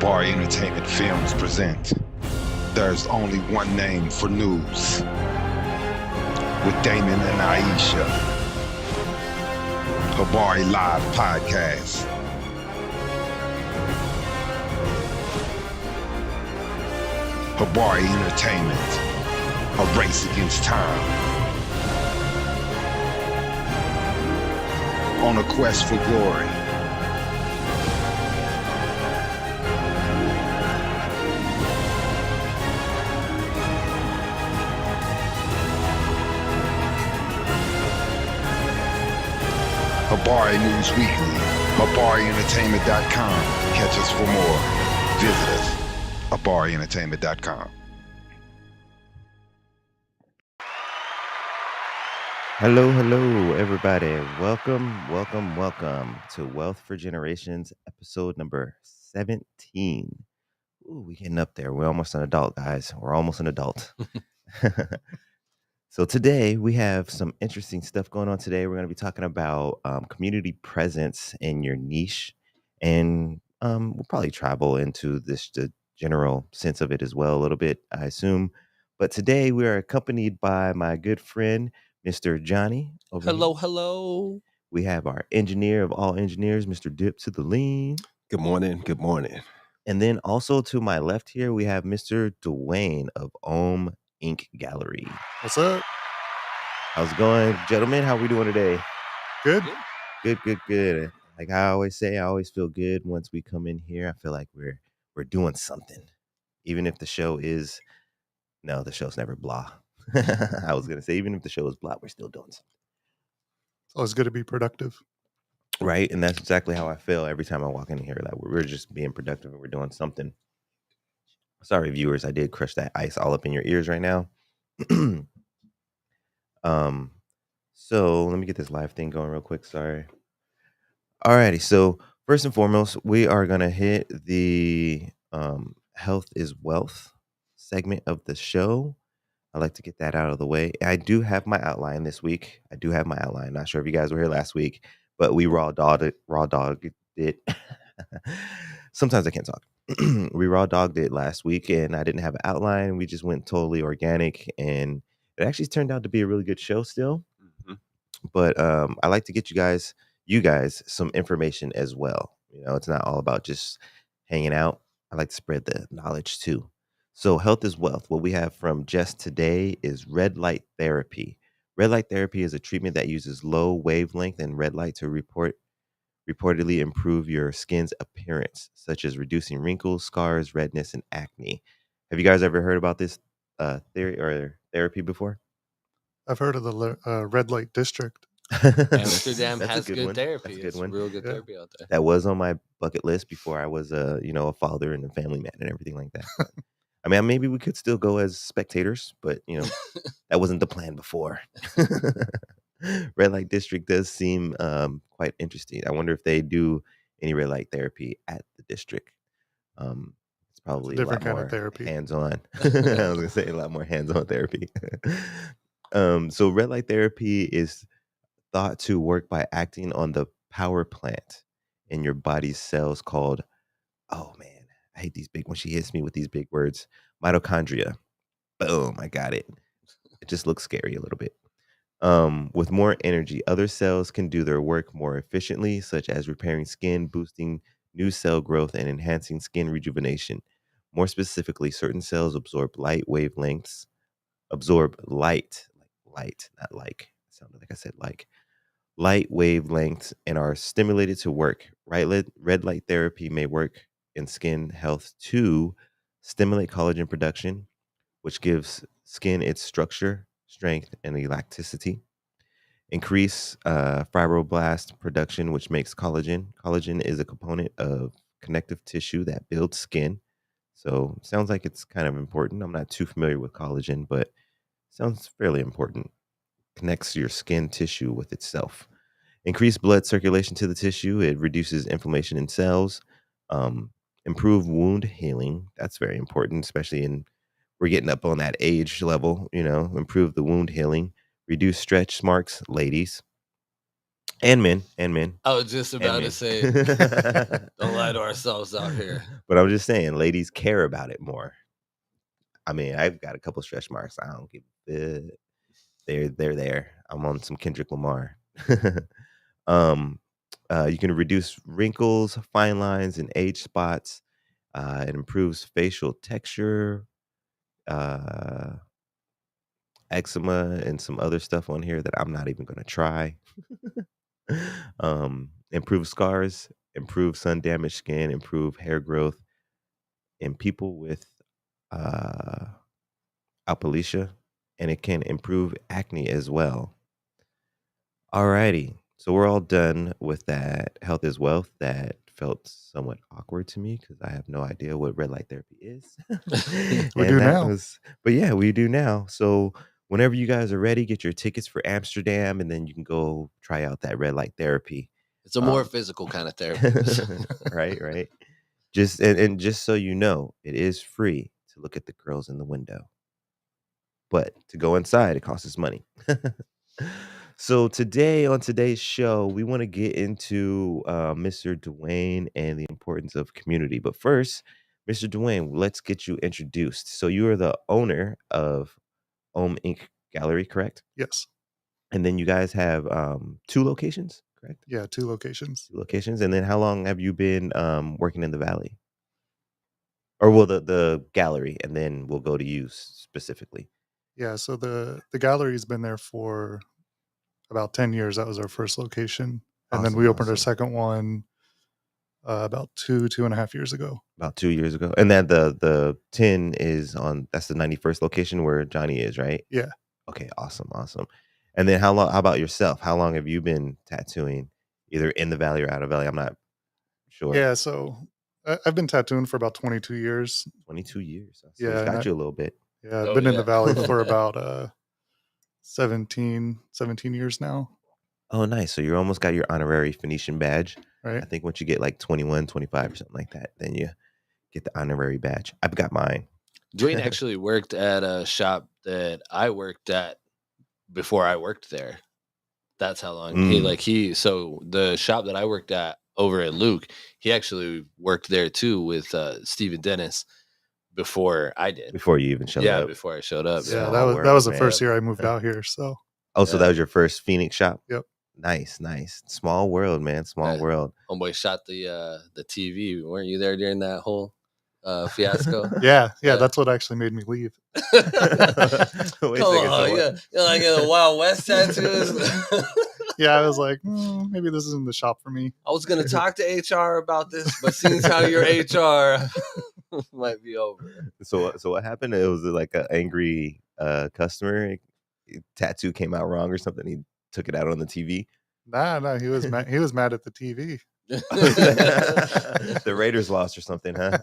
Habari Entertainment Films present There's Only One Name for News with Damon and Iesha. Habari Live Podcast. Habari Entertainment, a race against time. On a quest for glory. Habari News Weekly, HabariEntertainment.com. Catch us for more. Visit us, HabariEntertainment.com. Hello, everybody. Welcome to Wealth for Generations, episode number 17. Ooh, we're getting up there. We're almost an adult, guys. We're almost an adult. So today we have some interesting stuff going on today. We're going to be talking about community presence in your niche, and we'll probably travel into the general sense of it as well a little bit, I assume. But today we are accompanied by my good friend, Mr. Johnny. Hello. We have our engineer of all engineers, Mr. Dip to the lean. Good morning. And then also to my left here, we have Mr. Dwayne of Ohm Ink Gallery. What's up? How's it going, gentlemen? How are we doing today? Good. Good. Like I always say, I always feel good once we come in here. I feel like we're doing something. Even if the show is... No, the show's never blah. I was going to say, even if the show is blah, we're still doing something. It's always good to be productive. Right? And that's exactly how I feel every time I walk in here. Like we're just being productive and we're doing something. Sorry, viewers, I did crush that ice all up in your ears right now. So let me get this live thing going real quick. Sorry. Alrighty. So first and foremost, we are going to hit the health is wealth segment of the show. I like to get that out of the way. I do have my outline this week. Not sure if you guys were here last week, but we raw dogged it. Sometimes I can't talk. We raw dogged it last week, and I didn't have an outline. We just went totally organic, and it actually turned out to be a really good show still. Mm-hmm. But I like to get you guys some information as well. You know, it's not all about just hanging out. I like to spread the knowledge too. So health is wealth. What we have from Just today is red light therapy. Red light therapy is a treatment that uses low wavelength and red light to reportedly improve your skin's appearance, such as reducing wrinkles, scars, redness, and acne. Have you guys ever heard about this theory or therapy before? I've heard of the red light district. Amsterdam has good therapy. That's a good one. Real good therapy out there. That was on my bucket list before I was a father and a family man and everything like that. I mean, maybe we could still go as spectators, but that wasn't the plan before. Red light district does seem quite interesting. I wonder if they do any red light therapy at the district. It's probably a different lot kind more of therapy. Hands-on. I was gonna say a lot more hands-on therapy. So red light therapy is thought to work by acting on the power plant in your body's cells called, oh man, I hate these big when she hits me with these big words, mitochondria. Boom, I got it. It just looks scary a little bit. With more energy, other cells can do their work more efficiently, such as repairing skin, boosting new cell growth, and enhancing skin rejuvenation. More specifically, certain cells absorb light, not like. It sounded like I said like. Light wavelengths and are stimulated to work. Red light therapy may work in skin health to stimulate collagen production, which gives skin its structure, strength, and elasticity. Increase fibroblast production, which makes collagen. Collagen is a component of connective tissue that builds skin. So sounds like it's kind of important. I'm not too familiar with collagen, but sounds fairly important. Connects your skin tissue with itself. Increase blood circulation to the tissue. It reduces inflammation in cells. Improve wound healing. That's very important, especially we're getting up on that age level. Improve the wound healing. Reduce stretch marks, ladies. And men. I was just about to men. say, don't lie to ourselves out here. But I'm just saying, ladies care about it more. I mean, I've got a couple stretch marks. I don't give a. They're there. I'm on some Kendrick Lamar. You can reduce wrinkles, fine lines, and age spots. It improves facial texture, eczema, and some other stuff on here that I'm not even going to try. Improve scars, improve sun damaged skin, improve hair growth in people with alopecia, and it can improve acne as well. Alrighty, so we're all done with that. Health is wealth. That felt somewhat awkward to me because I have no idea what red light therapy is. We do now. But yeah, we do now. So whenever you guys are ready, get your tickets for Amsterdam, and then you can go try out that red light therapy. It's a more physical kind of therapy. Right. Just and just so you know, it is free to look at the girls in the window. But to go inside, it costs us money. So today on today's show, we want to get into Mr. Dwayne and the importance of community. But first, Mr. Dwayne, let's get you introduced. So you are the owner of Inc. Gallery, correct? Yes. And then you guys have 2 locations, correct? Yeah, 2 locations. 2 locations. And then how long have you been working in the Valley? Or well, the gallery, and then we'll go to you specifically. Yeah, so the gallery's been there for about 10 years. That was our first location. And then we opened our second one about 2.5 years ago. About 2 years ago. And then the 10 is that's the 91st location where Johnny is, right? Yeah. Okay, awesome. And then how about yourself? How long have you been tattooing, either in the Valley or out of Valley? I'm not sure. Yeah, so I've been tattooing for about 22 years. 22 years. So yeah, it's got you a little bit. Yeah, I've been in the Valley for about 17 years now. Oh, nice. So you almost got your honorary Phoenician badge. Right. I think once you get like 21, 25 or something like that, then you get the honorary badge. I've got mine. Dwayne actually worked at a shop that I worked at before I worked there. That's how long so the shop that I worked at over at Luke, he actually worked there too with Stephen Dennis before I did. Before you even showed up. Yeah, before I showed up. Yeah, that was the first year I moved out here. So so that was your first Phoenix shop? Yep. Nice. Small world, man. Small world. Homeboy shot the TV. Weren't you there during that whole fiasco? Yeah, that's what actually made me leave. Wait a second, you're like in the Wild West tattoos. Yeah, I was like, maybe this isn't the shop for me. I was gonna talk to HR about this, but seems how your HR might be over. So what happened? It was like an angry customer. Tattoo came out wrong or something. He took it out on the TV. Nah, he was mad. He was mad at the TV. The Raiders lost or something, huh?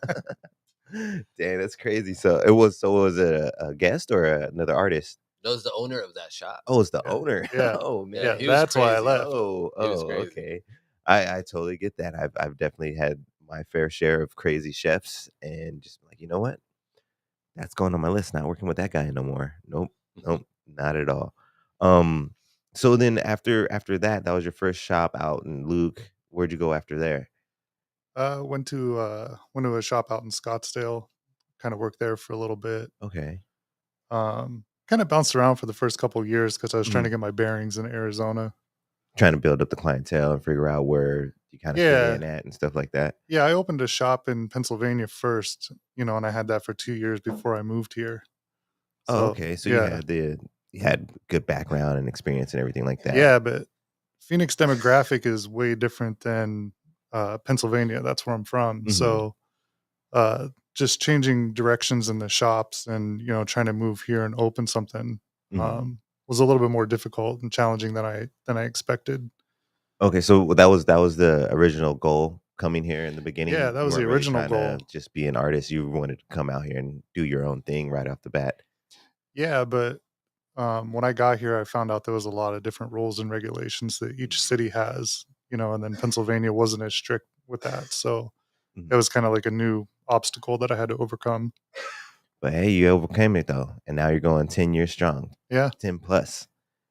Dang, that's crazy. So was it a guest or another artist? That was the owner of that shop. Oh, it's the owner. Yeah. Oh man, yeah, that's why I left. Oh, okay. I totally get that. I've definitely had my fair share of crazy chefs, and just like, you know what? That's going on my list. Not working with that guy no more. Nope, not at all. So then after that was your first shop out in Luke. Where'd you go after there? Went to a shop out in Scottsdale. Kind of worked there for a little bit. Okay. Kind of bounced around for the first couple of years because I was trying to get my bearings in Arizona. Trying to build up the clientele and figure out where you kind of fit in at and stuff like that. Yeah, I opened a shop in Pennsylvania first, and I had that for 2 years before I moved here. So, okay. So you had good background and experience and everything like that. Yeah, but Phoenix demographic is way different than Pennsylvania. That's where I'm from. Mm-hmm. So just changing directions in the shops and, trying to move here and open something was a little bit more difficult and challenging than I expected. Okay, so that was the original goal coming here in the beginning. Yeah, that was the original goal. Just be an artist. You wanted to come out here and do your own thing right off the bat. Yeah, but when I got here, I found out there was a lot of different rules and regulations that each city has, and then Pennsylvania wasn't as strict with that. So it was kind of like a new obstacle that I had to overcome. But hey, you overcame it though, and now you're going 10 years strong. Yeah, 10 plus,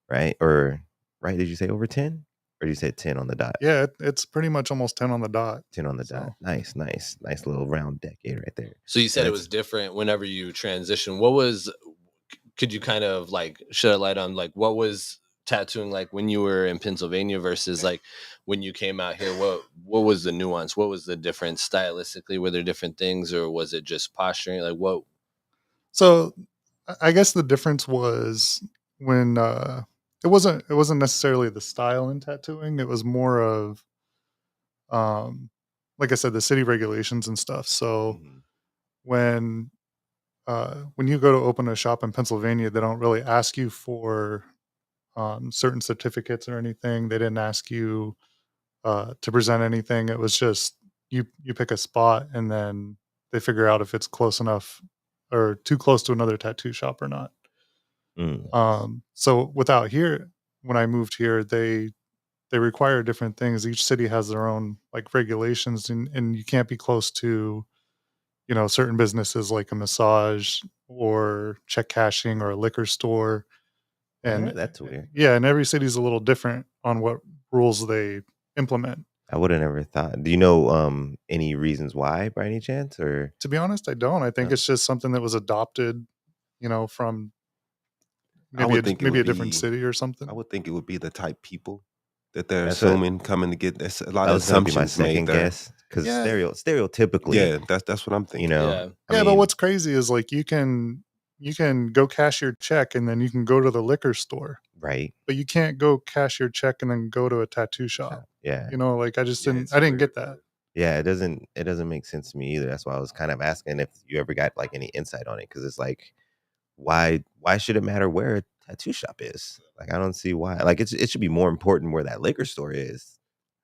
right? Or right? Did you say over 10? Or you said 10 on the dot? Yeah, it's pretty much almost 10 on the dot. 10 on the dot. Nice little round decade right there. So you said it That's- was different whenever you transition. What was? Could you kind of like shed a light on like what was tattooing like when you were in Pennsylvania versus like when you came out here? What was the nuance? What was the difference stylistically? Were there different things, or was it just posturing? Like what? So I guess the difference was when it wasn't necessarily the style in tattooing. It was more of like I said, the city regulations and stuff. So Mhm. when you go to open a shop in Pennsylvania, they don't really ask you for certain certificates or anything. They didn't ask you to present anything. It was just you pick a spot and then they figure out if it's close enough or too close to another tattoo shop or not. So without here, when I moved here, they require different things. Each city has their own like regulations, and you can't be close to certain businesses like a massage or check cashing or a liquor store. And That's weird. yeah, and every city's a little different on what rules they implement. I would have never thought. Do you know any reasons why, by any chance, or? To be honest, I don't. I think No. it's just something that was adopted, from I would think it maybe would a different be. city or something. I would think it would be the type people that they're That's assuming coming to get. There's a lot That of was gonna be my assumptions made second there. guess because Yeah. stereotypically, Yeah, that's what I'm thinking. Yeah. Yeah, but what's crazy is like you can go cash your check and then you can go to the liquor store, right? but you can't go cash your check and then go to a tattoo shop. Yeah, Like I just Yeah, didn't it's I didn't weird. get that. yeah. It doesn't make sense to me either. That's why I was kind of asking if you ever got like any insight on it, because it's like, why should it matter where a tattoo shop is? Like, I don't see why. Like, it should be more important where that liquor store is.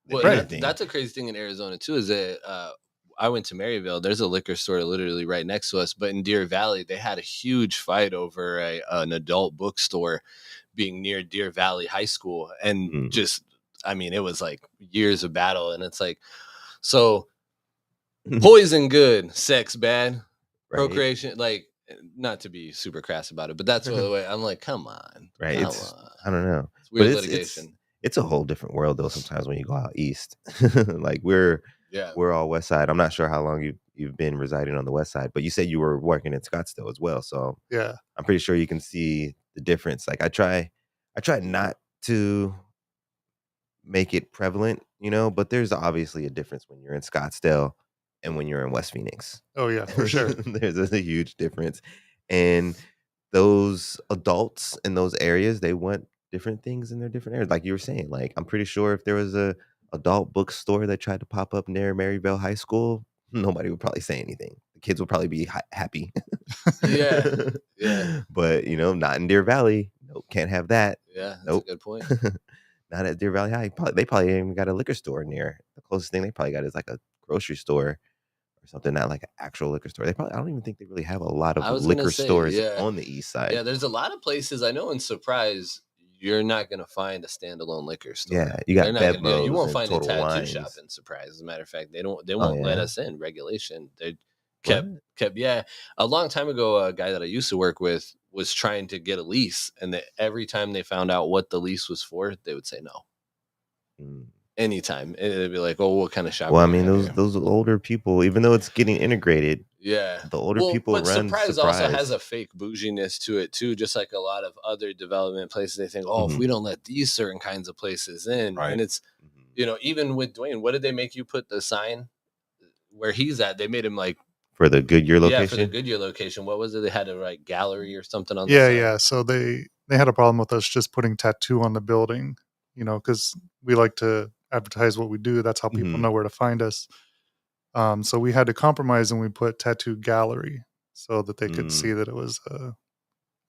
than Well, anything. that's a crazy thing in Arizona too. Is that I went to Maryville. There's a liquor store literally right next to us, but in Deer Valley, they had a huge fight over an adult bookstore being near Deer Valley High School, and just, I mean, it was like years of battle, and it's like, so poison good, sex bad, procreation, like, not to be super crass about it, but that's the way I'm like, come on, right? come It's on. I don't know. It's weird But litigation. It's a whole different world though. Sometimes when you go out east, like we're all west side. I'm not sure how long you've been residing on the west side, but you said you were working in Scottsdale as well. So Yeah. I'm pretty sure you can see the difference. Like I try not to make it prevalent, but there's obviously a difference when you're in Scottsdale and when you're in West Phoenix. Oh yeah, for sure. There's a huge difference. And those adults in those areas, they want different things in their different areas. Like you were saying, like I'm pretty sure if there was a adult bookstore that tried to pop up near Maryville High School, nobody would probably say anything. The kids would probably be happy. Yeah. But not in Deer Valley. Nope, can't have that. Yeah, that's Nope. a good point. Not at Deer Valley High. They probably ain't even got a liquor store near. The closest thing they probably got is like a grocery store or something, not like an actual liquor store. I don't even think they really have a lot of liquor stores on the east side. Yeah, there's a lot of places I know in Surprise you're not gonna find a standalone liquor store. Yeah, you got Bevmos. You won't and find Total a tattoo Wines. shop in Surprise. As a matter of fact, they won't let us in. Regulation. They kept. Yeah, a long time ago, a guy that I used to work with was trying to get a lease, and every time they found out what the lease was for, they would say no. Anytime, and it'd be like, "Oh, what kind of shop?" Well, I mean, those older people, even though it's getting integrated, yeah, the older people but run Surprise also has a fake bouginess to it too, just like a lot of other development places. They think, oh, if we don't let these certain kinds of places in, Right. and it's even with Dwayne, what did they make you put the sign where he's at? They made him like for the Goodyear location. Yeah, for the Goodyear location. What was it? They had to write gallery or something on. Yeah, the sign. yeah. So they had a problem with us just putting tattoo on the building, because we like to advertise what we do. That's how people know where to find us. So we had to compromise and we put tattoo gallery so that they could see that it was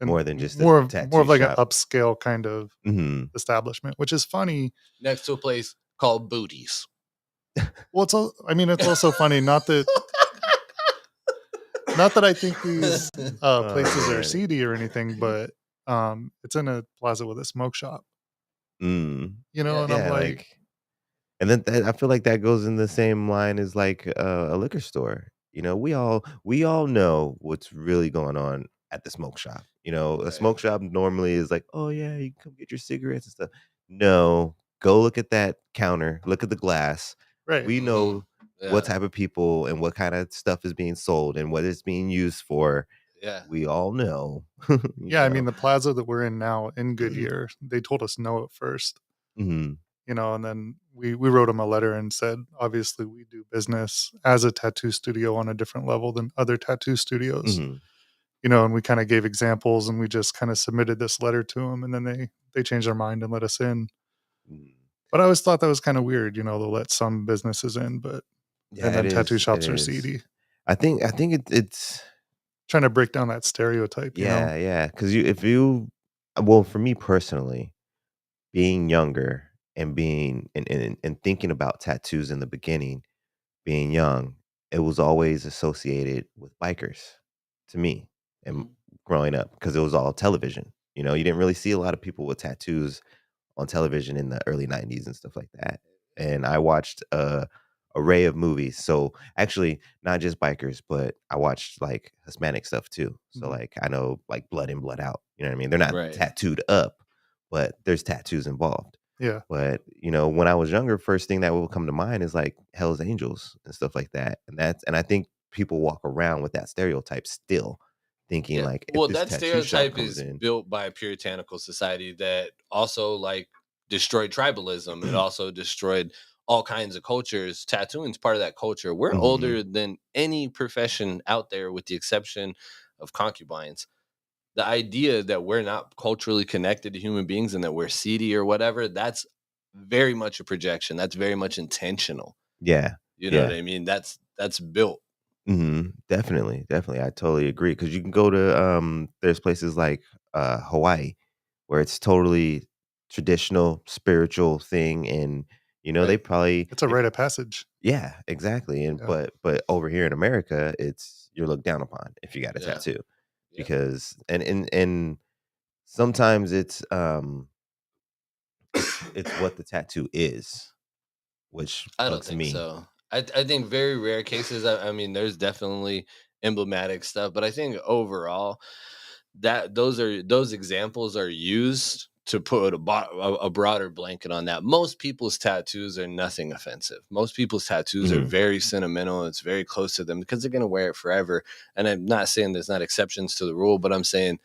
more than just more a of tattoo like shop. an upscale kind of establishment, which is funny. Next to a place called Booties. Well, it's also funny. Not that I think these places are seedy or anything, but it's in a plaza with a smoke shop. And I'm like, and then I feel like that goes in the same line as like a liquor store. We all know what's really going on at the smoke shop. A smoke shop normally is like, oh yeah, you can come get your cigarettes and stuff. No, go look at that counter, look at the glass. Right. We know Yeah. what type of people and what kind of stuff is being sold and what it's being used for. Yeah. We all know. Yeah, I mean, the plaza that we're in now in Goodyear, they told us no at first. Mm-hmm. You know, and then we wrote them a letter and said, obviously, we do business as a tattoo studio on a different level than other tattoo studios. Mm-hmm. You know, and we kind of gave examples, and we just kind of submitted this letter to them, and then they changed their mind and let us in. But I always thought that was kind of weird, you know, they'll let some businesses in, but Yeah, and then it tattoo is. shops It are is. seedy. I think it's Trying to break down that stereotype, you know? yeah. Because well, for me personally, being younger and being and thinking about tattoos in the beginning, being young, it was always associated with bikers to me and growing up because it was all television. You know, you didn't really see a lot of people with tattoos on television in the early 90s and stuff like that. And I watched a array of movies. So actually not just bikers, but I watched like Hispanic stuff too. So like I know like Blood In, Blood Out. You know what I mean? They're not tattooed up, but there's tattoos involved. Yeah. But you know, when I was younger, first thing that would come to mind is like Hell's Angels and stuff like that. And I think people walk around with that stereotype still, thinking like, if well, this that tattoo shop stereotype comes is in, built by a puritanical society that also like destroyed tribalism. It also destroyed all kinds of cultures. Tattooing is part of that culture. We're older than any profession out there, with the exception of concubines. The idea that we're not culturally connected to human beings and that we're seedy or whatever, that's very much a projection. That's very much intentional. yeah, You know what I mean? That's built. Definitely. I totally agree. Because you can go to there's places like Hawaii where it's totally traditional, spiritual thing, and you know they probably It's a rite of passage. yeah, exactly. And but over here in America, it's you're looked down upon if you got a tattoo because and sometimes it's what the tattoo is, which I don't bugs think me. so. I think very rare cases. I mean, there's definitely emblematic stuff, but I think overall that those examples are used to put a broader blanket on that. Most people's tattoos are nothing offensive. Most people's tattoos are very sentimental. It's very close to them because they're going to wear it forever. And I'm not saying there's not exceptions to the rule, but I'm saying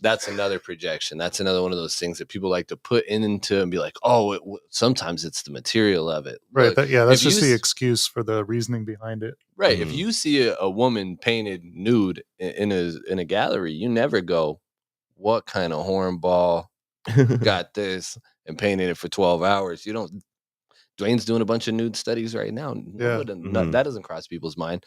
that's another projection. That's another one of those things that people like to put into and be like, oh, sometimes it's the material of it. Right. Look, That's just the excuse for the reasoning behind it. Right. If you see a woman painted nude in a gallery, you never go, what kind of hornball got this and painted it for 12 hours? You don't. Dwayne's doing a bunch of nude studies right now. That doesn't cross people's mind.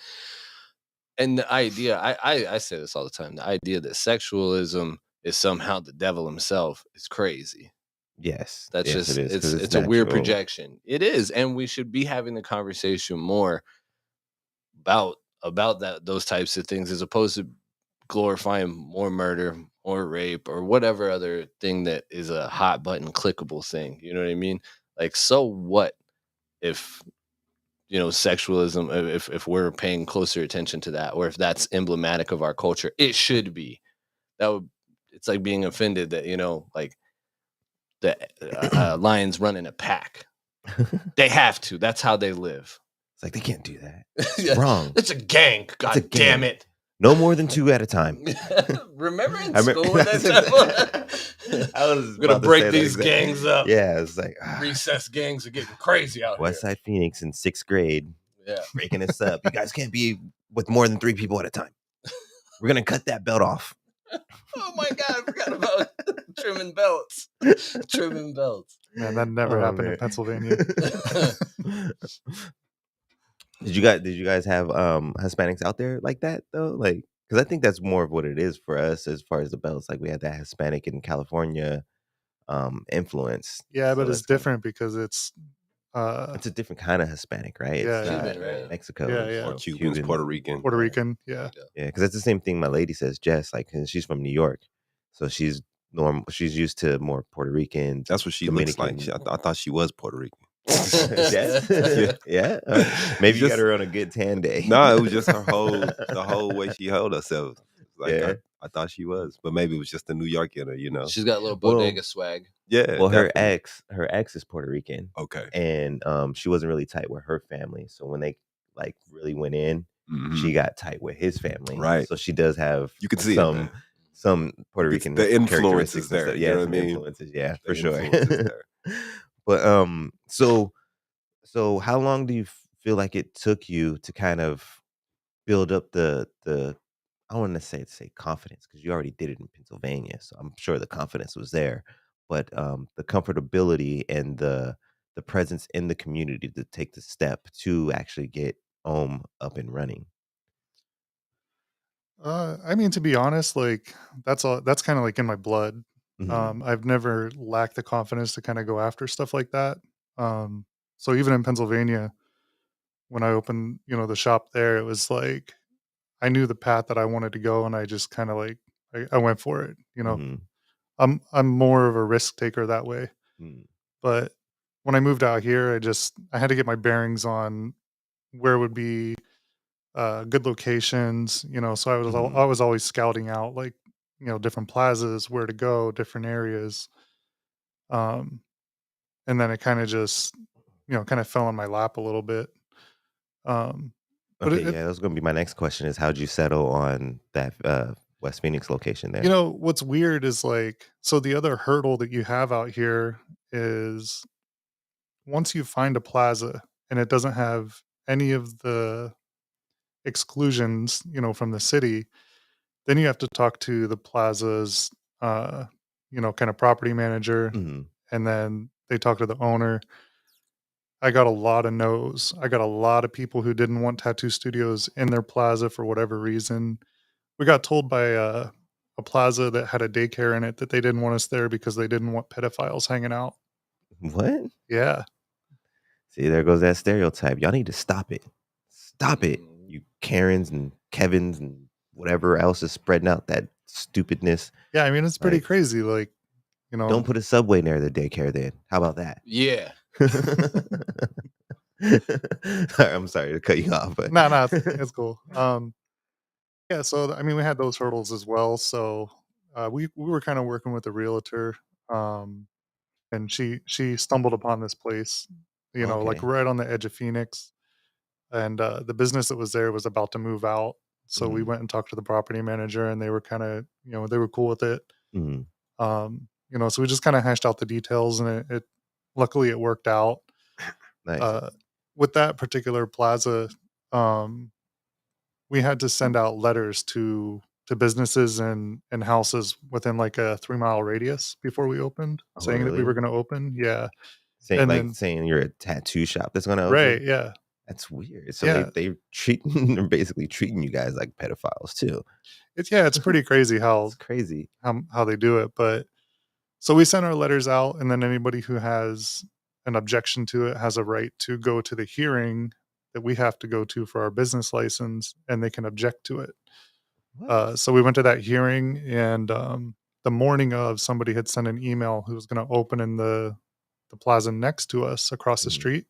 And the idea, I say this all the time, the idea that sexualism is somehow the devil himself is crazy. Yes. That's yes, just, it is, it's a weird projection. It is. And we should be having the conversation more about those types of things as opposed to glorifying more murder or rape or whatever other thing that is a hot button clickable thing. You know what I mean? Like, so what if, you know, sexualism, if we're paying closer attention to that, or if that's emblematic of our culture, it should be. It's like being offended that, you know, like the lions run in a pack. They have to. That's how they live. It's like they can't do that. It's wrong. It's a gang. God damn it. No more than 2 at a time. Remember in school when that I was gonna break these gangs up. Yeah, it's like recess gangs are getting crazy out West here. Side Phoenix in 6th grade. Yeah, breaking us up. You guys can't be with more than 3 people at a time. We're gonna cut that belt off. Oh my god, I forgot about trimming belts. Trimming belts. Man, that never happened in Pennsylvania. Did you guys have Hispanics out there like that though? Like, because I think that's more of what it is for us as far as the belts. Like we had that Hispanic in California influence. Yeah, but it's different because it's a different kind of Hispanic, right? Yeah, it's Cuban, right? Mexico, or Cubans, Puerto Rican. Puerto Rican, yeah. Yeah, because that's the same thing my lady says, Jess. Like, 'cause she's from New York, so she's used to more Puerto Rican. That's what she Dominican. looks like. I thought she was Puerto Rican. Yeah. Maybe you got her on a good tan day. No, it was just the whole way she held herself. Like I thought she was, but maybe it was just the New York in her, you know. She's got a little bodega swag. Yeah. Well, definitely. her ex is Puerto Rican, Okay. and she wasn't really tight with her family. So when they like really went in, she Mhm. got tight with his family. Right. So she does have You can see it, man. some Puerto You can Rican the influence characteristics is and there. stuff. You Yeah, know what I some mean? influences. Yeah, The for sure. influence is there. But so how long do you feel like it took you to kind of build up the I want to say confidence, because you already did it in Pennsylvania, so I'm sure the confidence was there, but the comfortability and the presence in the community to take the step to actually get Ohm up and running. I mean, to be honest, like that's all. That's kind of like in my blood. Mhm, I've never lacked the confidence to kind of go after stuff like that. Um, so even in Pennsylvania, when I opened, the shop there, it was like I knew the path that I wanted to go, and I just kind of like I went for it. mhm, I'm more of a risk taker that way. mm, But when I moved out here, I had to get my bearings on where would be good locations. So I mhm. was always scouting out like different plazas, where to go, different areas. Um, and then it kind of just kind of fell in my lap a little bit. Um, but Okay, yeah, that was gonna be my next question, is how'd you settle on that, West Phoenix location there? what's weird is like, so the other hurdle that you have out here is once you find a plaza and it doesn't have any of the exclusions, from the city, then you have to talk to the plaza's, uh, kind of property manager, Mhm. and then they talk to the owner. I got a lot of no's. I got a lot of people who didn't want tattoo studios in their plaza for whatever reason. We got told by a plaza that had a daycare in it that they didn't want us there because they didn't want pedophiles hanging out. What? Yeah. See, there goes that stereotype. Y'all need to stop it. Stop it, you Karens and Kevins and whatever else is spreading out that stupidness. Yeah. I mean, it's pretty Like, crazy. Like, don't put a subway near the daycare then. How about that? Yeah. Sorry, I'm sorry to cut you off, but no, no, it's cool. Yeah, so I mean, we had those hurdles as well. So we were kind of working with a realtor, um, and she stumbled upon this place, like okay. right on the edge of Phoenix, and the business that was there was about to move out. So we Mhm, went and talked to the property manager, and they were kind of, they were cool with it. mhm. So we just kind of hashed out the details, and it luckily it worked out. Nice. Uh, with that particular plaza, um, we had to send out letters to businesses and houses within like a 3-mile radius before we opened, Oh, saying that we were really? gonna open. Yeah. And then Saying you're a tattoo shop that's gonna right, open? yeah. That's weird. So Yeah. they treating they're basically treating you guys like pedophiles too. It's pretty crazy It's crazy. how they do it, but so we sent our letters out, and then anybody who has an objection to it has a right to go to the hearing that we have to go to for our business license, and they can object to it. What? So we went to that hearing, and the morning of, somebody had sent an email who was going to open in the plaza next to us across the Mhm. street,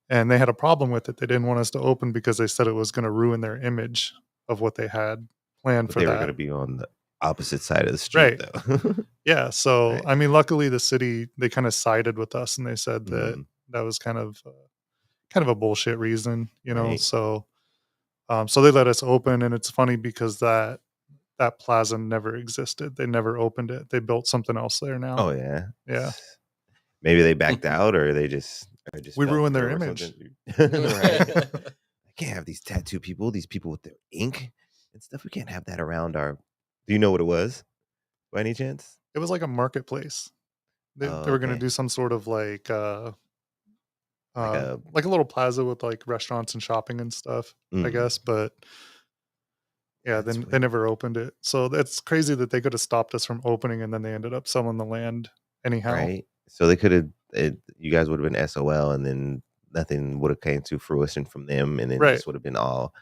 and they had a problem with it. They didn't want us to open because they said it was going to ruin their image of what they had planned But for they were that. gonna be on the opposite side of the street Right. though. Yeah. So Right. I mean, luckily the city, they kind of sided with us, and they said that Mhm. that was kind of a bullshit reason, Right. So so they let us open, and it's funny because that plaza never existed. They never opened it. They built something else there now. Oh, yeah. Yeah. Maybe they backed out, or they just We fell ruined their through or image. something. Right? I can't have these tattoo people, these people with their ink and stuff. We can't have that around our Do you know what it was by any chance? It was like a marketplace. They Oh, were gonna okay. do some sort of Like a like a little plaza with like restaurants and shopping and stuff, I mm, guess, but yeah, that's then they weird, never opened it. So that's crazy that they could have stopped us from opening, and then they ended up selling the land anyhow. right? So they could have you guys would have been SOL, and then nothing would have came to fruition from them, and then Right. just would have been all,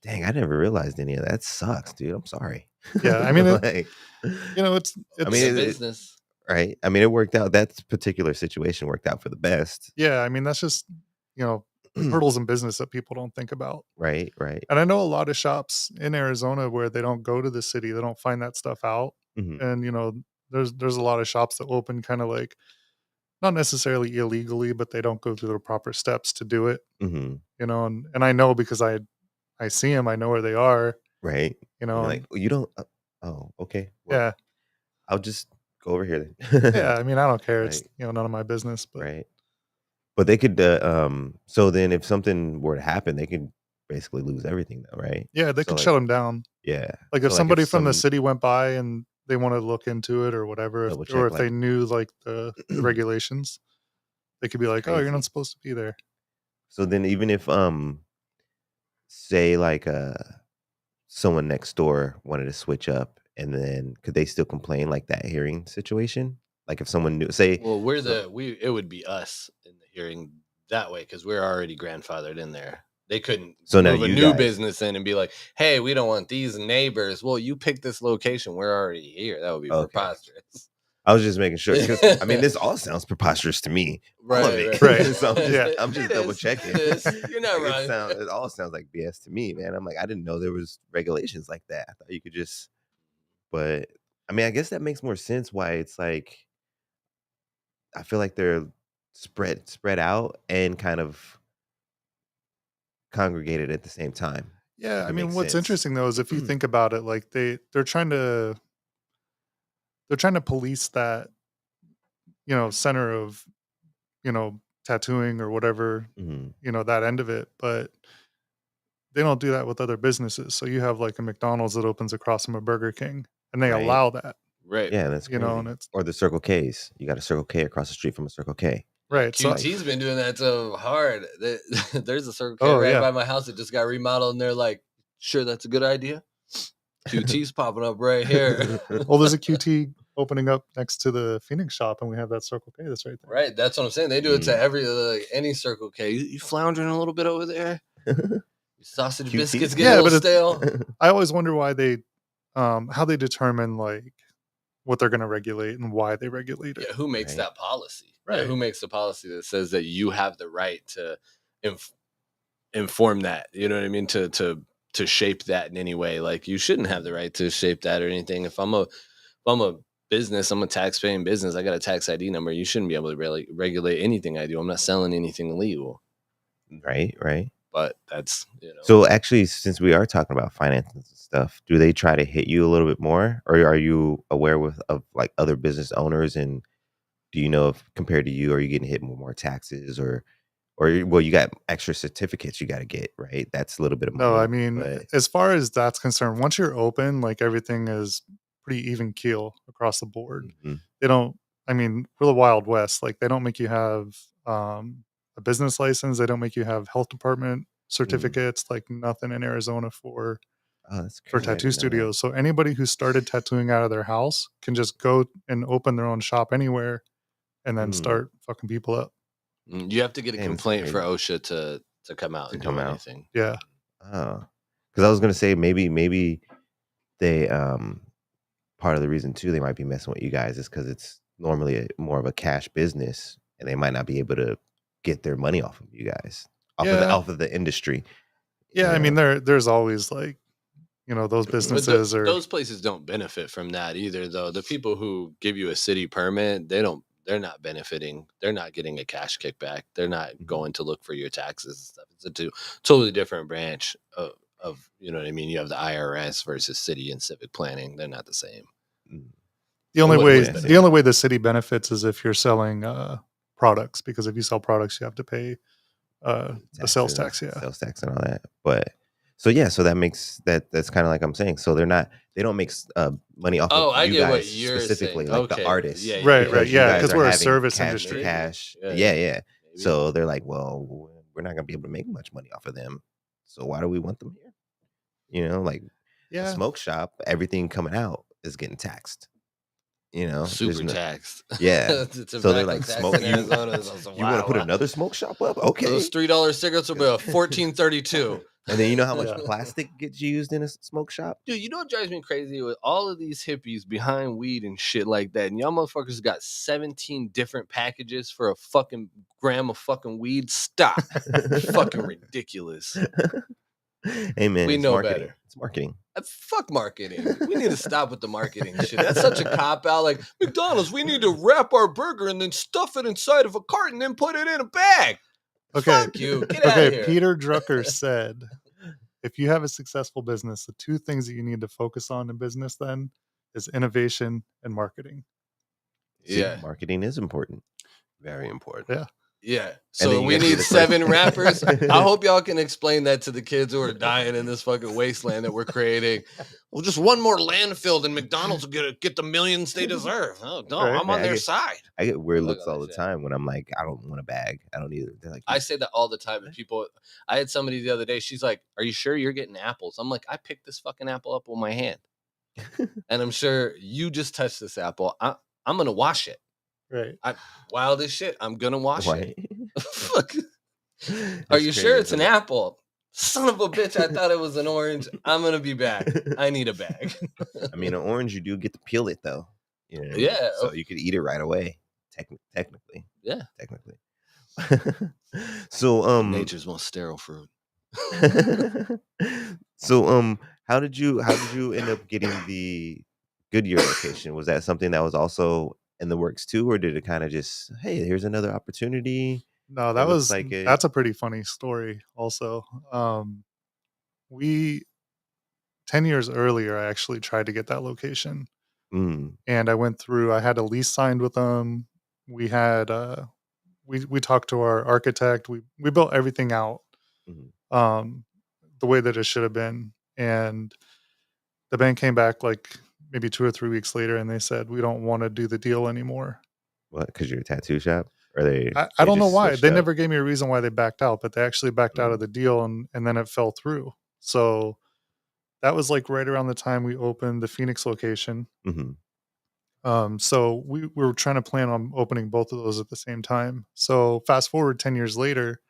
dang, I never realized any of that. Sucks, dude. I'm sorry. Yeah. I mean, Like, I It's mean, a it's business. right? I mean, it worked out. That particular situation worked out for the best, yeah, I mean, that's just, you know, hurdles in business that people don't think about. right? Right. And I know a lot of shops in Arizona where they don't go to the city, they don't find that stuff out. Mhm. And, there's a lot of shops that open kind of like not necessarily illegally, but they don't go through the proper steps to do it. Mm-hmm. You know, and I know because I see them, I know where they are. Right. You know, You're like, you don't. Oh, okay. Well, yeah, I'll just go over here then. yeah. I mean, I don't care. It's Right. none of my business. But Right. But they could. So then, if something were to happen, they could basically lose everything, though, right? yeah, they So could like, shut them down. yeah. Like if So like, somebody if from the some city went by and they wanted to look into it or whatever, double or check, if they like, knew like the regulations, they could be that's like, "Oh, you're not crazy. supposed to be there." So then, even if say like someone next door wanted to switch up, and then could they still complain like that hearing situation? Like if someone knew, say, Well, so it would be us in the hearing that way because we're already grandfathered in there. They couldn't so now move a you new guys, business in and be like, "Hey, we don't want these neighbors." Well, you picked this location. We're already here. That would be okay. preposterous. I was just making sure because I mean this all sounds preposterous to me, all of it. Right. So I'm just It double is. checking. It is. You're not Like, wrong. it all sounds like BS to me, man. I'm like, I didn't know there was regulations like that. I thought you could just, but I mean, I guess that makes more sense why it's like I feel like they're spread out and kind of congregated at the same time. Yeah, If I it mean, makes what's sense. interesting though is if you think about it, like they're trying to police that center of tattooing or whatever Mhm. that end of it, but they don't do that with other businesses. So you have like a McDonald's that opens across from a Burger King, and they Right. allow that, Right. Yeah, that's crazy. and it's Or the Circle K's. You got a Circle K across the street from a Circle K. right. So QT's been doing that so hard. There's a Circle K Oh, right yeah. by my house that just got remodeled, and they're like, "Sure, that's a good idea." QT's popping up right here. well, there's a QT opening up next to the Phoenix shop, and we have that Circle K that's right there. Right, that's what I'm saying. They do it to Mm. every any Circle K. You floundering a little bit over there. Your sausage QT's biscuits good. get a Yeah, little but it's- stale. I always wonder why they, how they determine like what they're going to regulate and why they regulate it. Yeah, who makes Right. that policy? Yeah, Right. who makes the policy that says that you have the right to inform that? You know what I mean? To shape that in any way. Like you shouldn't have the right to shape that or anything. If I'm a business, I'm a tax paying business. I got a tax ID number. You shouldn't be able to really regulate anything I do. I'm not selling anything illegal. Right. But that's So actually, since we are talking about finances and stuff, do they try to hit you a little bit more, or are you aware of like other business owners, and do you know if compared to you, are you getting hit with more taxes, or well, you got extra certificates you got to get, right? That's a little bit of money. No, I mean, but as far as that's concerned, once you're open, like everything is pretty even keel across the board. Mhm. They don't, I mean, we're the Wild West. Like they don't make you have a business license. They don't make you have health department certificates, like nothing in Arizona for Oh, that's for crazy. I tattoo didn't know that. studios. So anybody who started tattooing out of their house can just go and open their own shop anywhere and then Mm. start fucking people up. you have to get a Damn, that's complaint for crazy. OSHA to come out To and come do out. anything. Yeah. Oh, because I was gonna say maybe they part of the reason too they might be messing with you guys is because it's normally more of a cash business, and they might not be able to get their money off of you guys, Yeah. off of the industry. Yeah. I you mean, know? there's always like, those But businesses are. those places don't benefit from that either, though. The people who give you a city permit, they're not benefiting. They're not getting a cash kickback. They're not Mhm. going to look for your taxes and stuff. It's a totally different branch of you know what I mean. You have the IRS versus city and civic planning. They're not the same. Mm. The only what way was the only way the city benefits is if you're selling products, because if you sell products, you have to pay a sales tax. Taxes, Yeah. sales tax and all that. But so that makes that's kind of like I'm saying. So they don't make money off Oh, of I you get guys what you're specifically, saying. like the Okay. artists. Yeah, Right, because right, you yeah, guys because are we're a having service cash industry. to cash. Yeah. Yeah. Maybe. So they're like, well, we're not gonna be able to make much money off of them. So why do we want them here? Like a Yeah. smoke shop, everything coming out is getting taxed. There's Super no- taxed. Yeah. The So they're tobacco like, tax smoke. in Arizona is also, You want to put another smoke shop up? Okay. Those $3 cigarettes will be a $14.32. And then you know how much Yeah. plastic gets used in a smoke shop? Dude, you know what drives me crazy with all of these hippies behind weed and shit like that, and y'all motherfuckers got 17 different packages for a fucking gram of fucking weed? Stop. Fucking ridiculous. Hey man, We it's know marketing. better. It's marketing. Fuck marketing. We need to stop with the marketing shit. That's such a cop out. Like, McDonald's, we need to wrap our burger and then stuff it inside of a cart and then put it in a bag. Okay. Fuck you. Get out of here. Peter Drucker said, if you have a successful business, the two things that you need to focus on in business then is innovation and marketing. See, Yeah. marketing is important. Very important. Yeah. Yeah. then So you we gotta be need the first- 7 rappers. I hope y'all can explain that to the kids who are dying in this fucking wasteland that we're creating. Well, just one more landfill and McDonald's will get the millions they deserve. Oh, no, Right. I'm Man, on their side. I get weird Fuck looks all all that the shit. time when I'm like, I don't want a bag. I don't either. They're like, I say that all the time. And people, I had somebody the other day. She's like, "Are you sure you're getting apples?" I'm like, "I picked this fucking apple up with my hand, and I'm sure you just touched this apple. I'm gonna wash it. Right. Wild as shit. I'm gonna wash why? it. Fuck. Are you sure it's an apple? Son of a bitch! I thought it was an orange. I'm gonna be back. I need a bag. I mean, an orange, you do get to peel it though. You know what I mean? Yeah. So you could eat it right away. Technically. Yeah. Technically. So Nature's most sterile fruit. So how did you end up getting the Goodyear location? Was that something that was also in the works too, or did it kind of just, hey, here's another opportunity? No, It looks like that's a pretty funny story also. We 10 years earlier, I actually tried to get that location. And I went through, I had a lease signed with them. We had we talked to our architect. We built everything out the way that it should have been. And the bank came back like maybe 2 or 3 weeks later and they said, we don't want to do the deal anymore. What? Because you're a tattoo shop? Or I don't know why. They up? never gave me a reason why they backed out, but they actually backed out of the deal and then it fell through. So that was like right around the time we opened the Phoenix location. So we were trying to plan on opening both of those at the same time. So fast forward 10 years later,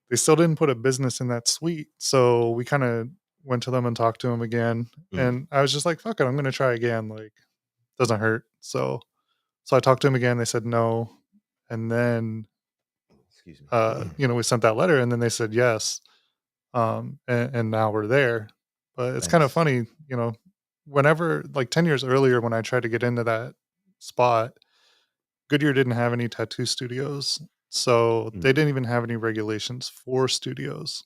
they still didn't put a business in that suite. So we kind of went to them and talked to them again. And I was just like, fuck it, I'm going to try again. Like, doesn't hurt. So I talked to them again. They said no. And then, Excuse me. we sent that letter and then they said yes. And now we're there. But it's kind of funny, whenever like 10 years earlier, when I tried to get into that spot, Goodyear didn't have any tattoo studios. So they didn't even have any regulations for studios.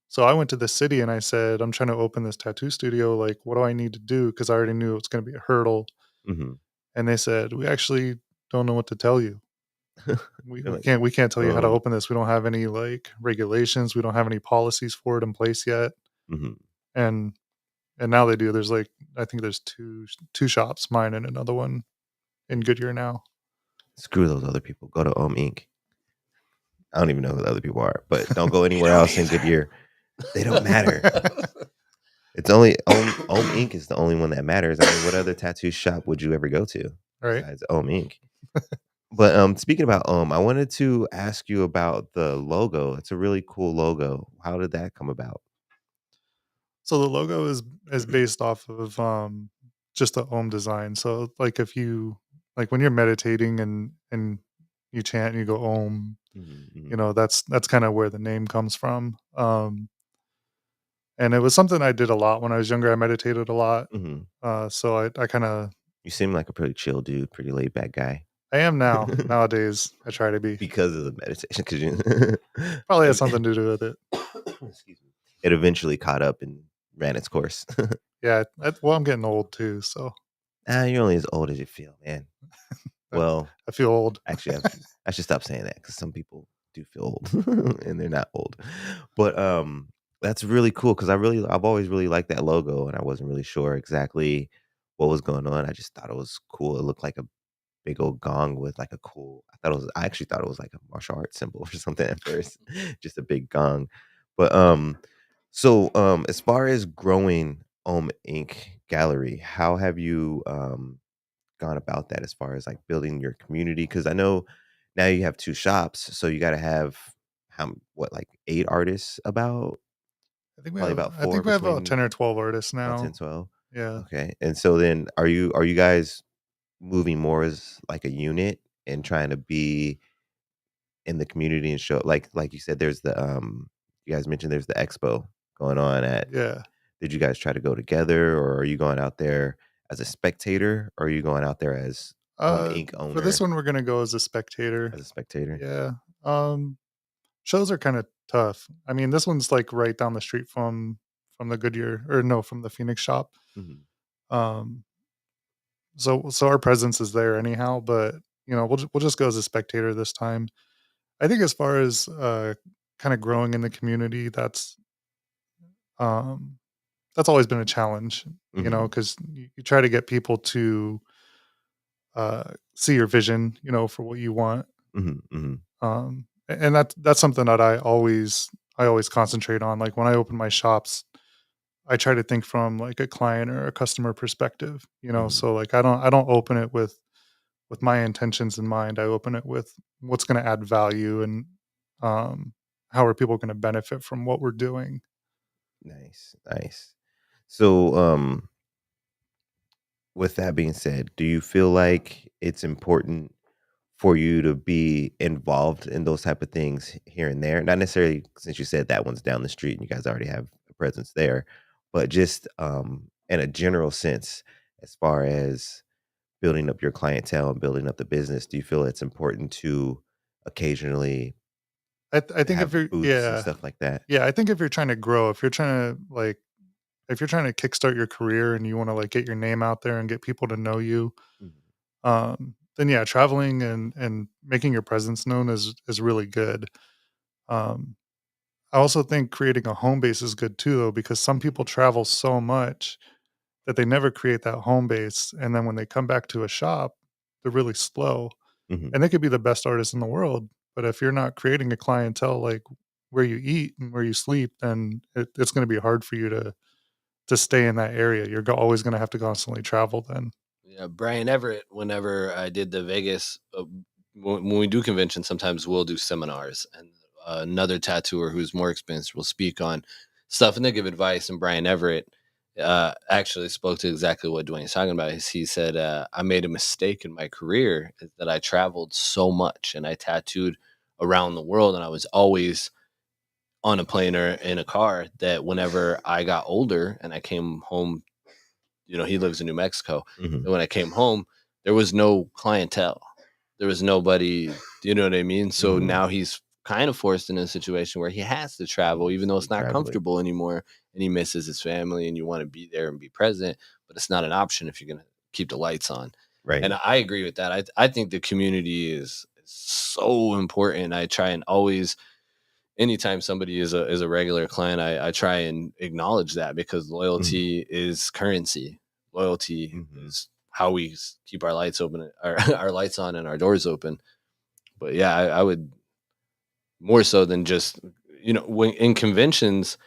So I went to the city and I said, I'm trying to open this tattoo studio. Like, what do I need to do? Because I already knew it was going to be a hurdle. And they said, we actually don't know what to tell you. We can't tell you how to open this. We don't have any like regulations. We don't have any policies for it in place yet. And now they do. There's like, I think there's two shops, mine and another one in Goodyear now. Screw those other people. Go to Inc. I don't even know who the other people are, but don't go anywhere else in Goodyear. They don't matter. It's only Inc. is the only one that matters. I mean, what other tattoo shop would you ever go to besides Inc.? But speaking about I wanted to ask you about the logo. It's a really cool logo. How did that come about? So the logo is based off of just the Om design. So like if you like when you're meditating and you chant and you go Om, that's kind of where the name comes from. And it was something I did a lot when I was younger. I meditated a lot. So I kind of. You seem like a pretty chill dude, pretty laid back guy. I am now. Nowadays, I try to be because of the meditation. Because you probably has something to do with it. Excuse me. It eventually caught up and ran its course. Yeah. Well, I'm getting old too, so. You're only as old as you feel, man. Well, I feel old. Actually, I should stop saying that because some people do feel old and they're not old. But that's really cool because I've always really liked that logo and I wasn't really sure exactly what was going on. I just thought it was cool. It looked like a big old gong with like I actually thought it was like a martial arts symbol or something at first, just a big gong. But so as far as growing Inc. Gallery, how have you gone about that as far as like building your community? Because I know now you have 2 shops, so you got to have like 8 artists about. I think we have about 10 or 12 artists now. 10, 12. Yeah. Okay. And so then are you guys moving more as like a unit and trying to be in the community and show like you said there's the you guys mentioned there's the expo going on at. Yeah. Did you guys try to go together, or are you going out there as a spectator, or are you going out there as Home Inc. For this owner? one, we're gonna go as a spectator. As a spectator? Yeah. Shows are kind of tough. I mean, this one's like right down the street from the Goodyear, or no, from the Phoenix shop. Mhm. Um, so our presence is there anyhow, but we'll just go as a spectator this time. I think as far as kind of growing in the community, um that's always been a challenge, Mhm. because you try to get people to see your vision, for what you want. Mhm. Mhm. And that's something that I always concentrate on. Like when I open my shops, I try to think from like a client or a customer perspective, Mhm. so like I don't open it with my intentions in mind. I open it with what's going to add value, and um how are people going to benefit from what we're doing. Nice. Nice. So, with that being said, do you feel like it's important for you to be involved in those type of things here and there? Not necessarily, since you said that one's down the street and you guys already have a presence there, but just in a general sense, as far as building up your clientele and building up the business, do you feel it's important to occasionally I think if have you're booths and yeah. stuff like that? Yeah, I think if you're trying to grow, if you're trying to kickstart your career and you want to like get your name out there and get people to know you, Mhm. then yeah, traveling and making your presence known is really good. Um, I also think creating a home base is good too, though, because some people travel so much that they never create that home base, and then when they come back to a shop, they're really slow, Mhm. and they could be the best artists in the world, but if you're not creating a clientele like where you eat and where you sleep, then it's going to be hard for you to stay in that area. You're always going to have to constantly travel then. Yeah, Brian Everett, whenever I did the Vegas, when we do conventions, sometimes we'll do seminars, and another tattooer who's more experienced will speak on stuff and they give advice. And Brian Everett actually spoke to exactly what Dwayne's talking about. He said, I made a mistake in my career, is that I traveled so much and I tattooed around the world, and I was always on a plane or in a car, that whenever I got older and I came home, he lives in New Mexico. Mhm. And when I came home, there was no clientele. There was nobody, you know what I mean? So Mhm. now he's kind of forced in a situation where he has to travel, even though Be it's not traveling. comfortable anymore. And he misses his family and you want to be there and be present, but it's not an option if you're going to keep the lights on. Right. And I agree with that. I think the community is so important. I try and always, anytime somebody is a regular client, I try and acknowledge that, because Mhm. loyalty is currency. Loyalty Mhm. is how we keep our lights open, our lights on, and our doors open. But yeah, I would, more so than just, when in conventions,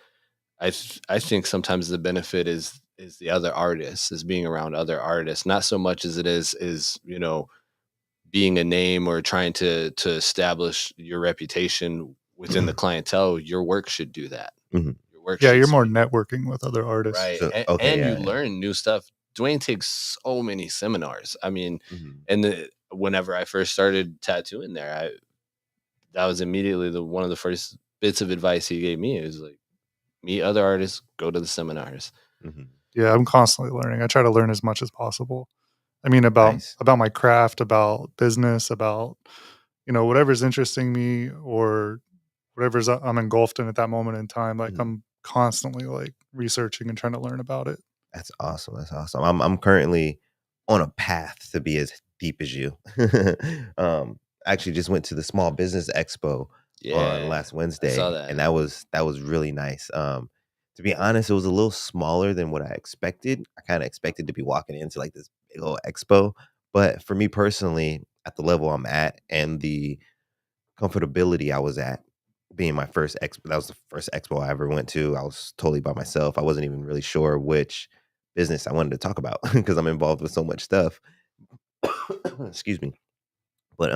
I think sometimes the benefit is the other artists, is being around other artists, not so much as it is being a name or trying to establish your reputation within the clientele. Your work should do that. Mhm. Your work Yeah, should you're more speak. networking with other artists. Right. So, And, okay, and you yeah, yeah. learn new stuff. Dwayne takes so many seminars. I mean, Mhm. and whenever I first started tattooing there, that was immediately one of the first bits of advice he gave me. It was like, meet other artists, go to the seminars. Mhm. Yeah, I'm constantly learning. I try to learn as much as possible. I mean, about Nice. about my craft, about business, about whatever's interesting me, or whatever's I'm engulfed in at that moment in time. Like Mhm. I'm constantly like researching and trying to learn about it. That's awesome. That's awesome. I'm currently on a path to be as deep as you. I actually just went to the Small Business Expo on Yeah, last I saw Wednesday, and that. that was really nice. To be honest, it was a little smaller than what I expected. I kind of expected to be walking into like this big old expo, but for me personally, at the level I'm at and the comfortability I was at, being my first expo, that was the first expo I ever went to. I was totally by myself. I wasn't even really sure which business I wanted to talk about because I'm involved with so much stuff. Excuse me. But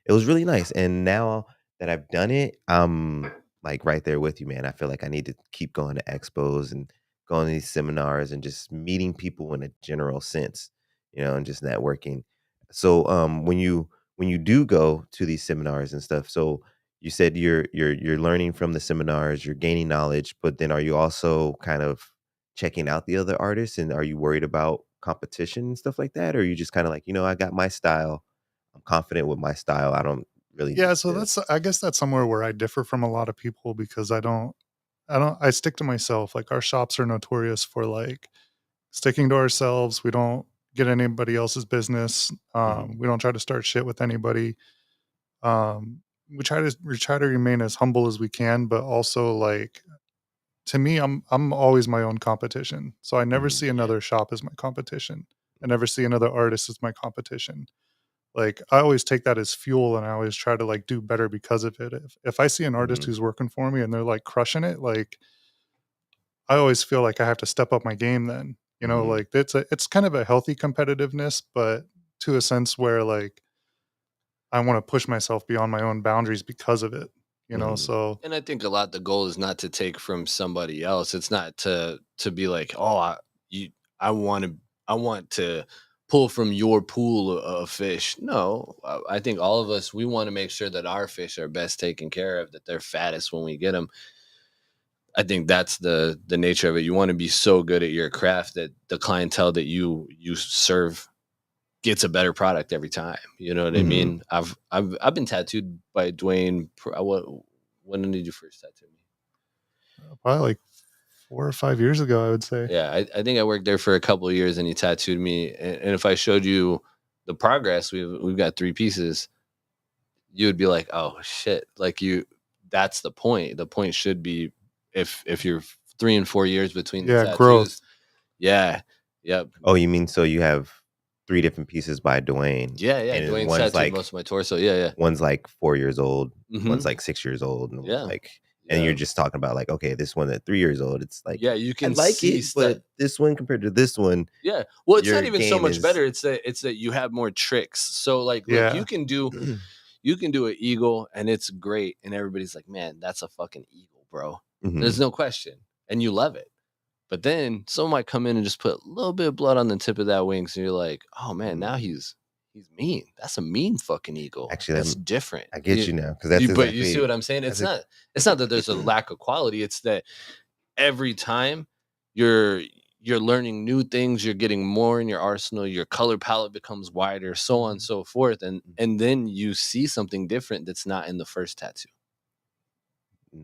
it was really nice. And now that I've done it, I'm like right there with you, man. I feel like I need to keep going to expos and going to these seminars and just meeting people in a general sense, and just networking. So when you do go to these seminars and stuff, so you said you're learning from the seminars, you're gaining knowledge, but then are you also kind of checking out the other artists, and are you worried about competition and stuff like that, or are you just kind of like, I got my style, I'm confident with my style, I don't really Yeah, need so to. I guess that's somewhere where I differ from a lot of people because I stick to myself. Like our shops are notorious for like sticking to ourselves. We don't get anybody else's business. We don't try to start shit with anybody. We try to remain as humble as we can, but also like to me, I'm always my own competition. So I never see another shop as my competition. I never see another artist as my competition. Like I always take that as fuel, and I always try to like do better because of it. If I see an artist who's working for me and they're like crushing it, like I always feel like I have to step up my game then. Like it's kind of a healthy competitiveness, but to a sense where like I want to push myself beyond my own boundaries because of it. So And I think a lot the goal is not to take from somebody else. It's not to be like, oh, I want to I want to pull from your pool of fish. No, I think all of us, we want to make sure that our fish are best taken care of, that they're fattest when we get them. I think that's the nature of it. You want to be so good at your craft that the clientele that you serve gets a better product every time. You know what I mean? I've been tattooed by Dwayne. When did you first tattoo me? probably like 4 or 5 years ago, I would say. Yeah, I think I worked there for a couple of years, and he tattooed me. And if I showed you the progress, we've got 3 pieces, you would be like, oh shit! Like that's the point. The point should be if you're 3 and 4 years between the Yeah, tattoos. growth. Yeah, yep. Oh, you mean so you have 3 different pieces by Dwayne? Yeah. And Dwayne's one's tattooed like most of my torso. Yeah. one's like 4 years old, one's Mhm. like 6 years old, and Yeah. like, and you're just talking about like, okay, this one at 3 years old, it's like, Yeah, you I can like see it, but this one compared to this one, yeah. Well, it's not your even so game much is better. It's that you have more tricks. So like Yeah. you can do an eagle and it's great, and everybody's like, man, that's a fucking eagle, bro. There's no question, and you love it. But then someone might come in and just put a little bit of blood on the tip of that wing, so you're like, oh man, now he's mean. That's a mean fucking eagle. Actually, that's different. I get you now, because that's But you see what I'm saying? It's not that there's a lack of quality. It's that every time you're learning new things, you're getting more in your arsenal, your color palette becomes wider, so on and so forth, and then you see something different that's not in the first tattoo.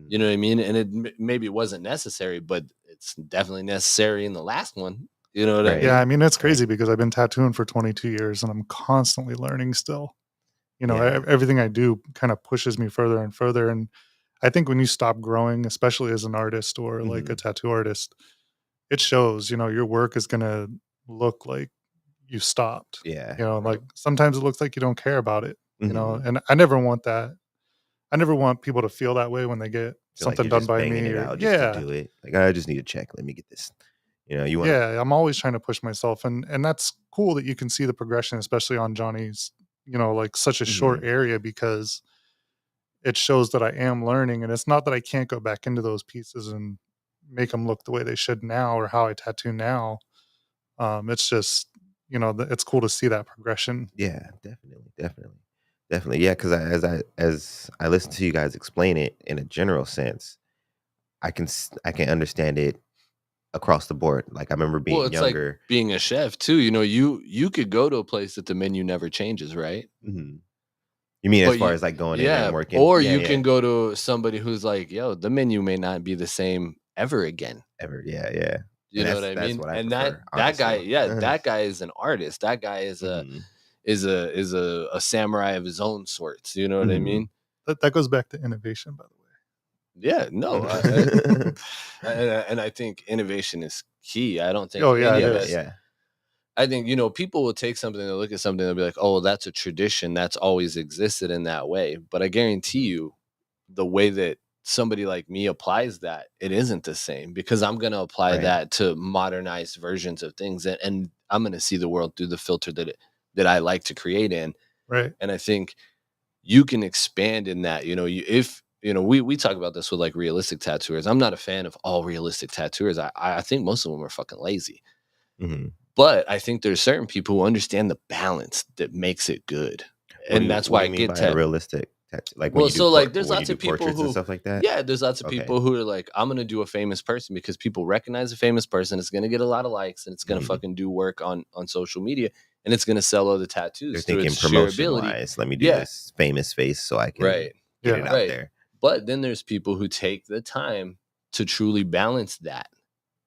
You know what I mean? And it maybe it wasn't necessary, but it's definitely necessary in the last one. You know what I mean? Yeah, I mean it's crazy because I've been tattooing for 22 years and I'm constantly learning still. Everything I do kind of pushes me further and further. And I think when you stop growing, especially as an artist or like a tattoo artist, it shows. Your work is gonna look like you stopped. Yeah. Like sometimes it looks like you don't care about it. And I never want that. I never want people to feel that way when they get Feel like something you're done just by banging me. it Or, out just yeah, to do it. Like, I just need to check. Let me get this. You want. yeah. I'm always trying to push myself, and that's cool that you can see the progression, especially on Johnny's. Like such a short area because it shows that I am learning, and it's not that I can't go back into those pieces and make them look the way they should now or how I tattoo now. It's just it's cool to see that progression. Yeah, definitely. Yeah, because as I listen to you guys explain it in a general sense, I can understand it across the board. Like I remember being it's younger, like being a chef too. You could go to a place that the menu never changes, right? You mean as far as like going in and working, or you can go to somebody who's like, yo, the menu may not be the same ever again. Ever, yeah. You know what I mean? And that guy, that guy is an artist. That guy is a samurai of his own sorts. You know what I mean? That goes back to innovation, by the way. Yeah, no, and I think innovation is key. I don't think. Oh yeah, yeah. I think people will take something and look at something and be like, "Oh, that's a tradition that's always existed in that way." But I guarantee you, the way that somebody like me applies that, it isn't the same, because I'm going to apply that to modernized versions of things, and I'm going to see the world through the filter that I like to create in. Right. And I think you can expand in that. We talk about this with like realistic tattooers. I'm not a fan of all realistic tattooers. I think most of them are fucking lazy. But I think there's certain people who understand the balance that makes it good. And that's why I get realistic. Like when Well, you do so like there's when you lots do of people portraits and who, stuff like that. yeah, there's lots of Okay. people who are like, I'm gonna do a famous person because people recognize a famous person. It's gonna get a lot of likes and it's gonna fucking do work on social media and it's gonna sell other They're tattoos through thinking its sheer promotion ability. wise. Let me do Yeah, this famous face so I can right, get it out right. there. But then there's people who take the time to truly balance that,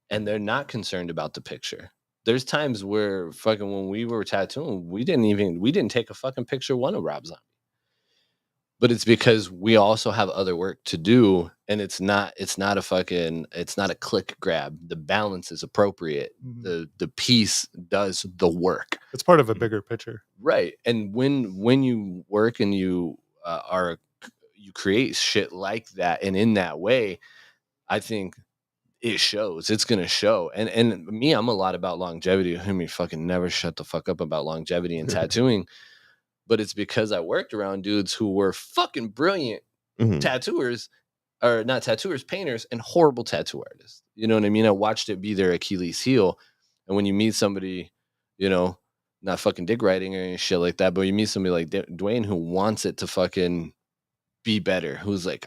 and they're not concerned about the picture. There's times where fucking when we were tattooing, we didn't take a fucking picture one of Rob Zombie. But it's because we also have other work to do, and it's not a click grab. The balance is appropriate. The piece does the work. It's part of a bigger picture, right? And when you work and you you create shit like that, and in that way, I think it shows. It's gonna show. And me, I'm a lot about longevity. I mean, fucking never shut the fuck up about longevity and tattooing. But it's because I worked around dudes who were fucking brilliant tattooers, or not tattooers, painters, and horrible tattoo artists. You know what I mean? I watched it be their Achilles heel. And when you meet somebody, you know, not fucking dick writing or any shit like that, but you meet somebody like Dwayne who wants it to fucking be better, who's like,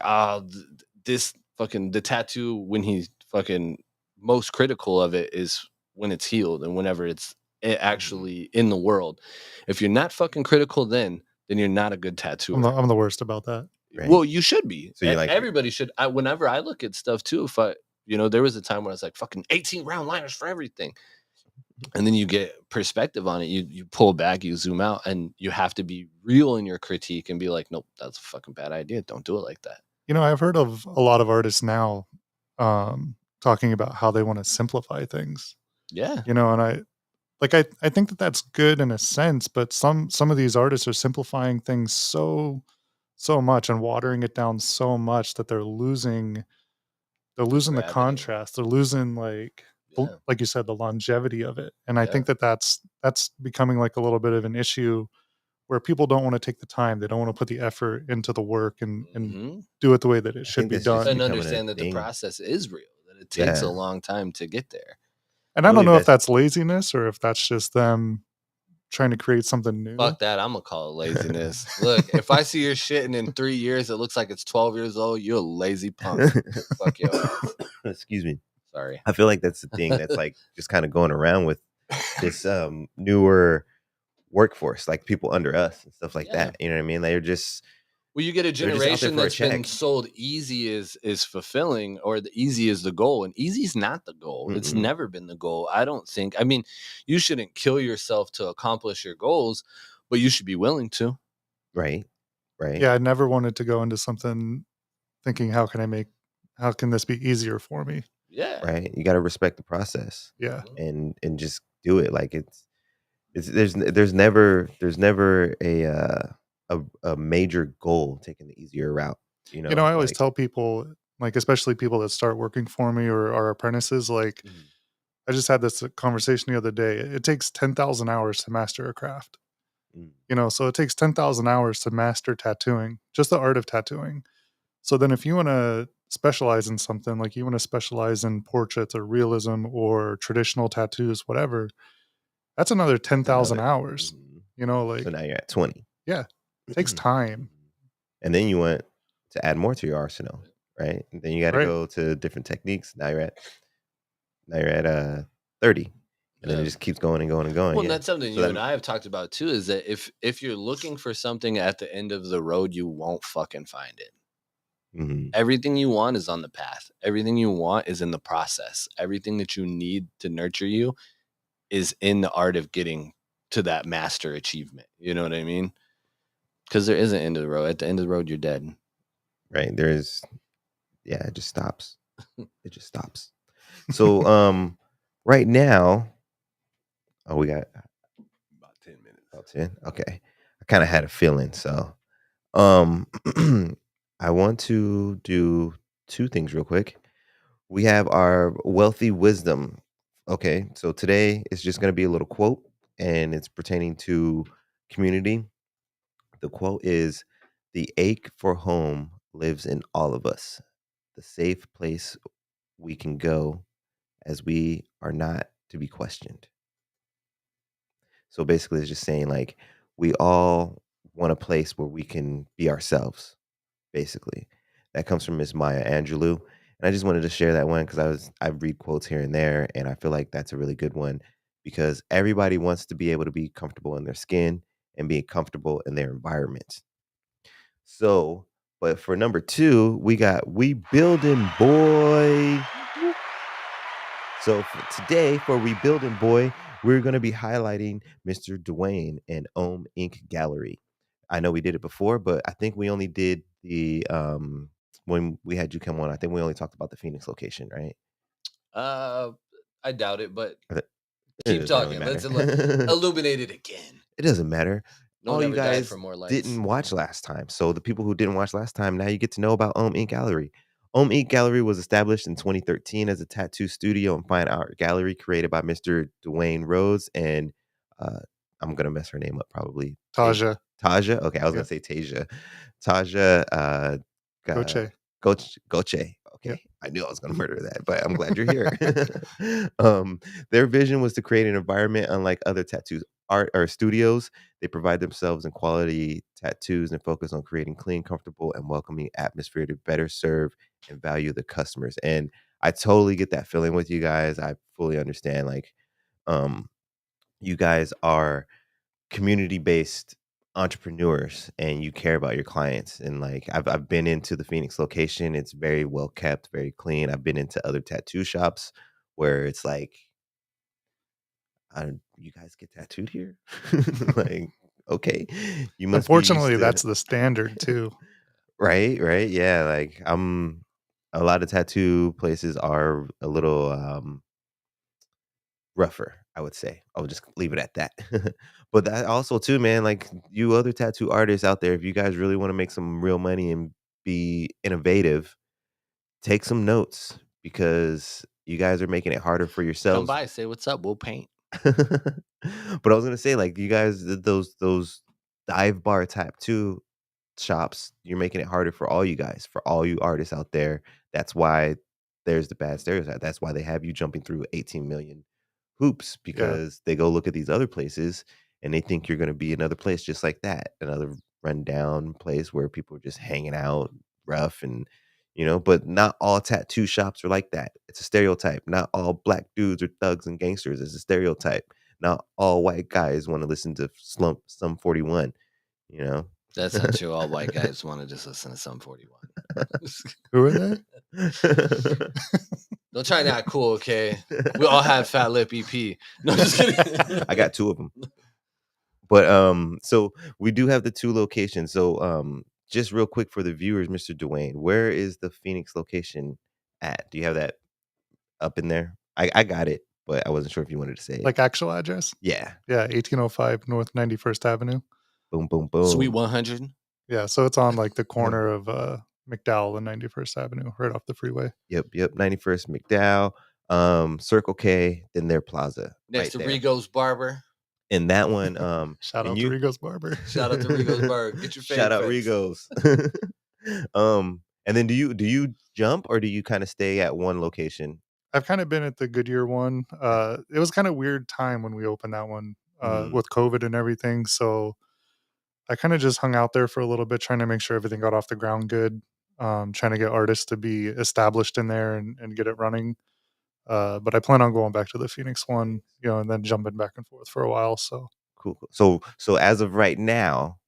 this fucking, the tattoo when he's fucking most critical of it is when it's healed and whenever it's actually in the world. If you're not fucking critical, then you're not a good tattooer. I'm the worst about that. Right. Well, you should be. So you're like, everybody should. Whenever I look at stuff too, if I, there was a time when I was like fucking 18 round liners for everything, and then you get perspective on it. You pull back, you zoom out, and you have to be real in your critique and be like, nope, that's a fucking bad idea. Don't do it like that. I've heard of a lot of artists now talking about how they want to simplify things. Yeah. And I think that that's good in a sense, but some of these artists are simplifying things so much and watering it down so much that they're losing the contrast. They're losing like you said, the longevity of it. And I think that that's becoming like a little bit of an issue where people don't want to take the time. They don't want to put the effort into the work and do it the way that it should be done. And understand that the process is real, that it takes a long time to get there. And I don't know if that's laziness or if that's just them trying to create something new. Fuck that. I'm going to call it laziness. Look, if I see your shit and in 3 years it looks like it's 12 years old, you're a lazy punk. Fuck your ass. Excuse me. Sorry. I feel like that's the thing that's like just kind of going around with this newer workforce, like people under us and stuff like that. You know what I mean? They're just... Well, you get a generation that's been sold easy is fulfilling, or the easy is the goal, and easy is not the goal. It's never been the goal. I don't think. I mean, you shouldn't kill yourself to accomplish your goals, but you should be willing to. Right. Yeah, I never wanted to go into something thinking, how can this be easier for me? Yeah. Right. You got to respect the process. Yeah. And just do it. Like there's never a major goal taking the easier route. I always tell people, like, especially people that start working for me or are apprentices, like, I just had this conversation the other day. It takes 10,000 hours to master a craft. So it takes 10,000 hours to master tattooing, just the art of tattooing. So then if you want to specialize in something, like you want to specialize in portraits or realism or traditional tattoos, whatever, that's another 10,000 hours. So now you're at 20. Yeah. It takes time. And then you want to add more to your arsenal, right? And then you got to go to different techniques. Now you're at 30. And then it just keeps going and going and going. Well, that's something you and I have talked about too, is that if you're looking for something at the end of the road, you won't fucking find it. Everything you want is on the path. Everything you want is in the process. Everything that you need to nurture you is in the art of getting to that master achievement. You know what I mean? Because there is an end of the road. At the end of the road, you're dead. Right. It just stops. It just stops. So right now, we got about 10 minutes. About 10? Okay. I kind of had a feeling. So I want to do two things real quick. We have our wealthy wisdom. Okay. So today is just going to be a little quote, and it's pertaining to community. The quote is, "The ache for home lives in all of us, the safe place we can go as we are not to be questioned." So basically it's just saying, like, we all want a place where we can be ourselves, basically. That comes from Miss Maya Angelou. And I just wanted to share that one because I read quotes here and there, and I feel like that's a really good one because everybody wants to be able to be comfortable in their skin and be comfortable in their environment. So, but for number 2, we got We Building Boy. So for today, for We Building Boy, we're going to be highlighting Mr. Dwayne and Ohm Ink Gallery. I know we did it before, but I think we only did the when we had you come on. I think we only talked about the Phoenix location, right? I doubt it, but It keep doesn't really talking. Let's matter. illuminate it again. It doesn't matter. No All one you ever died guys for more lights. didn't watch last time. So the people who didn't watch last time, now you get to know about Ohm Ink Gallery. Ohm Ink Gallery was established in 2013 as a tattoo studio and fine art gallery created by Mr. Dwayne Rhodes and I'm gonna mess her name up probably. Taja Taja. Okay, I was gonna Yep. say Taja. Taja Goche. Goche. Okay. Yep. I knew I was gonna murder that, but I'm glad you're here. Their vision was to create an environment unlike other tattoo art or studios. They provide themselves in quality tattoos and focus on creating clean, comfortable, and welcoming atmosphere to better serve and value the customers. And I totally get that feeling with you guys. I fully understand. Like, you guys are community-based entrepreneurs and you care about your clients. And like I've been into the Phoenix location. It's very well kept, very clean. I've been into other tattoo shops where it's like, you guys get tattooed here? Like, okay, you must be used Unfortunately, to that's the standard too. right, yeah. Like a lot of tattoo places are a little rougher, I would say. I'll just leave it at that. But that also too, man, like you other tattoo artists out there, if you guys really want to make some real money and be innovative, take some notes because you guys are making it harder for Come yourselves. by, say what's up. We'll paint. But I was gonna say, like, you guys did those dive bar tattoo shops, you're making it harder for all you guys, for all you artists out there. That's why there's the bad stereotype. That's why they have you jumping through 18 million hoops Yeah. because they go look at these other places and they think you're going to be another place just like that, another rundown place where people are just hanging out rough and but not all tattoo shops are like that. It's a stereotype. Not all black dudes are thugs and gangsters. It's a stereotype. Not all white guys want to listen to Sum 41, you know. That's not true. All white guys want to just listen to Sum 41. Who are they? Don't try not cool, okay? We all have Fat Lip EP. No, just kidding. I got 2 of them. But so we do have the 2 locations. So just real quick for the viewers, Mr. Dwayne, where is the Phoenix location at? Do you have that up in there? I got it, but I wasn't sure if you wanted to say it. Like actual address? Yeah. Yeah, 1805 North 91st Avenue. Boom, boom, boom. Sweet 100. Yeah, so it's on like the corner of McDowell and 91st Avenue, right off the freeway. Yep. 91st McDowell, Circle K, then their plaza. Next to there. Rigo's Barber. And that one, Shout out to Rigo's Barber. Shout out to Rigo's Barber. Get your favorite. Shout out Rigo's. And then do you jump or do you kind of stay at one location? I've kind of been at the Goodyear one. It was kind of weird time when we opened that one with COVID and everything. So I kind of just hung out there for a little bit, trying to make sure everything got off the ground good. Trying to get artists to be established in there and get it running. But I plan on going back to the Phoenix one, and then jumping back and forth for a while. So Cool. So as of right now,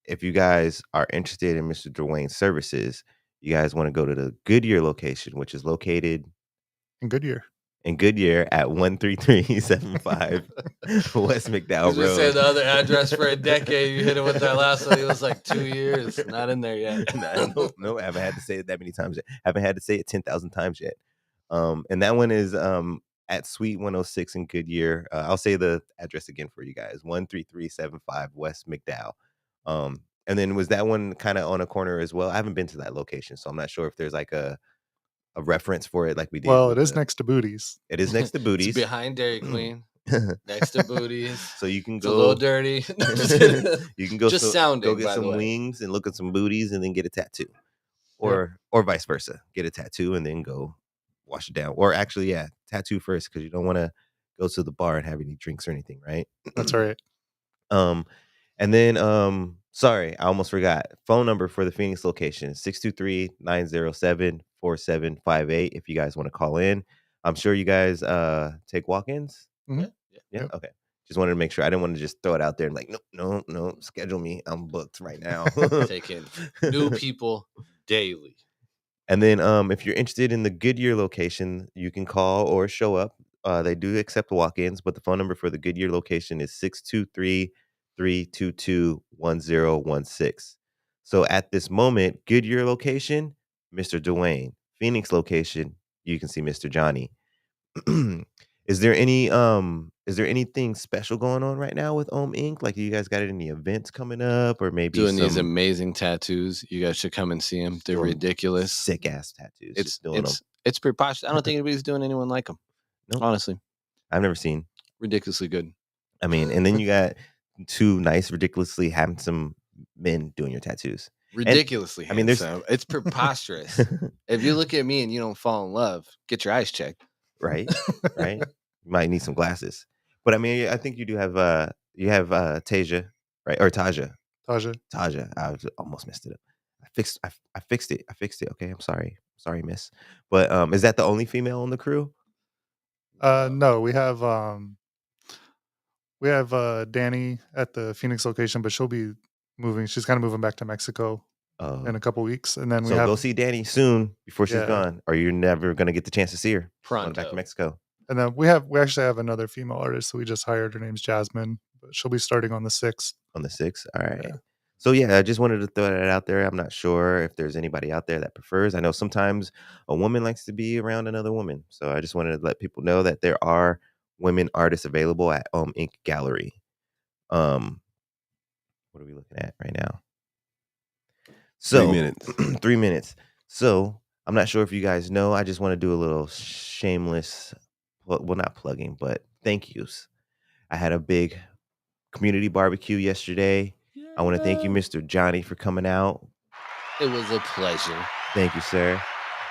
if you guys are interested in Mr. Dwayne's services, you guys want to go to the Goodyear location, which is located in Goodyear. At 13375 West McDowell Road. Road. Say the other address for a decade. You hit it with that last one. It was like 2 years. Not in there yet. No, I haven't had to say it that many times yet. Haven't had to say it 10,000 times yet. And that one is at Suite 106 in Goodyear. I'll say the address again for you guys: 13375 West McDowell. And then was that one kind of on a corner as well? I haven't been to that location, so I'm not sure if there's like a reference for it like we did. Well, it is next to Booties. It is next to Booties. It's behind Dairy Queen. Next to Booties. So you can go. It's a little dirty. You can go just go get some wings and look at some booties and then get a tattoo. Or vice versa. Get a tattoo and then go wash it down. Or actually, tattoo first because you don't want to go to the bar and have any drinks or anything, right? That's right. And then Sorry, I almost forgot. Phone number for the Phoenix location, 623-907-4758 if you guys want to call in. I'm sure you guys take walk-ins. Mhm. Yeah. Yeah. Yep. Okay. Just wanted to make sure. I didn't want to just throw it out there and like, no, schedule me. I'm booked right now. Taking new people daily. And then if you're interested in the Goodyear location, you can call or show up. They do accept walk-ins, but the phone number for the Goodyear location is 623-322-1016. So at this moment, Goodyear location, Mr. Dwayne. Phoenix location, you can see Mr. Johnny. Is there anything special going on right now with Inc? Like, you guys got any events coming up, or maybe Doing these some amazing tattoos. You guys should come and see them. They're doing ridiculous. sick ass tattoos? It's just doing them. it's preposterous. I don't think anybody's doing anyone like them. Nope. Honestly, I've never seen. ridiculously good. I mean, and then you got two nice, ridiculously handsome men doing your tattoos. Ridiculously I mean, there's- handsome. It's preposterous. If you look at me and you don't fall in love, get your eyes checked. Right. You might need some glasses. But I mean, I think you do have Tasia, right? Or Taja. Taja. I almost messed it up. I fixed it. Okay, I'm sorry, miss. But is that the only female on the crew? No, we have Danny at the Phoenix location, but she'll be moving. She's kind of moving back to Mexico in a couple weeks, and then we so have go see Danny soon before she's Yeah. gone, or you're never gonna get the chance to see her. She's going back Pronto. to Mexico. and then we actually have another female artist that we just hired. Her name's Jasmine, but she'll be starting on the 6th. On the 6th. All right. Yeah. So yeah, I just wanted to throw that out there. I'm not sure if there's anybody out there that prefers. I know sometimes a woman likes to be around another woman. So I just wanted to let people know that there are women artists available at Inc Gallery. What are we looking at right now? So 3 minutes. 3 minutes. So I'm not sure if you guys know. I just want to do a little shameless, well, not plugging, but thank yous. I had a big community barbecue yesterday. I want to thank you, Mr. Johnny, for coming out. It was a pleasure. Thank you, sir.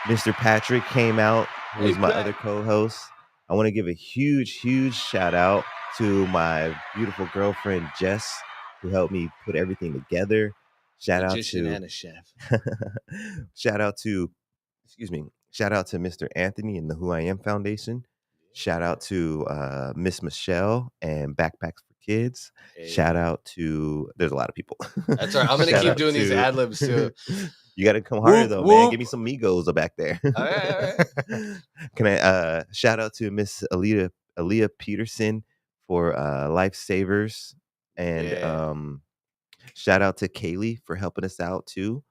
Mr. Patrick came out, who is Hey, my Pat. other co-host. I want to give a huge shout out to my beautiful girlfriend, Jess, who helped me put everything together. Magician and a chef. Shout out to Mr. Anthony and the Who I Am Foundation. Shout out to Miss Michelle and Backpacks for Kids. Hey. Shout out to, there's a lot of people. That's all right. I'm going to Shout keep out doing these to- ad libs too. You got to come harder Whoop, though, man. whoop. Give me some Migos back there. All right. Can I shout out to Miss Aaliyah Peterson for Lifesavers, and Yeah. shout out to Kaylee for helping us out too.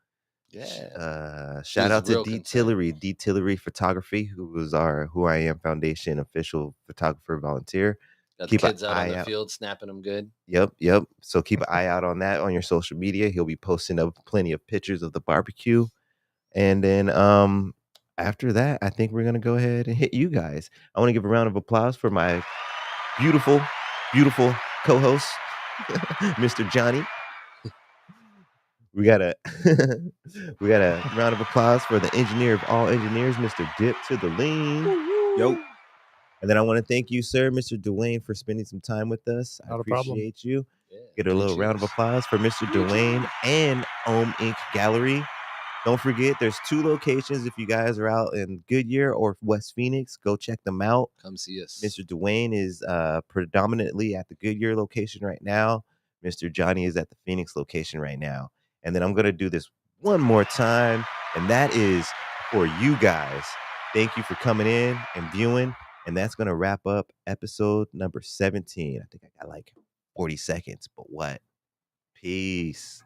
Yeah. Shout was out to real concerned. D Tillery Photography, who was our Who I Am Foundation official photographer volunteer. Got Keep the an kids out on eye the out. field snapping them good. Yep. So keep an eye out on that on your social media. He'll be posting up plenty of pictures of the barbecue. And then after that, I think we're gonna go ahead and hit you guys. I want to give a round of applause for my beautiful co-host, Mr. Johnny. We got a round of applause for the engineer of all engineers, Mr. Dip to the lean. Yo. And then I want to thank you, sir, Mr. Dwayne, for spending some time with us. I Not a problem. appreciate you. Yeah. Get a little round of applause for Mr. Dwayne and Inc. Gallery. Don't forget, there's 2 locations. If you guys are out in Goodyear or West Phoenix, go check them out. Come see us. Mr. Dwayne is predominantly at the Goodyear location right now. Mr. Johnny is at the Phoenix location right now. And then I'm going to do this one more time, and that is for you guys. Thank you for coming in and viewing, and that's going to wrap up episode number 17. I think I got like 40 seconds, but what? Peace.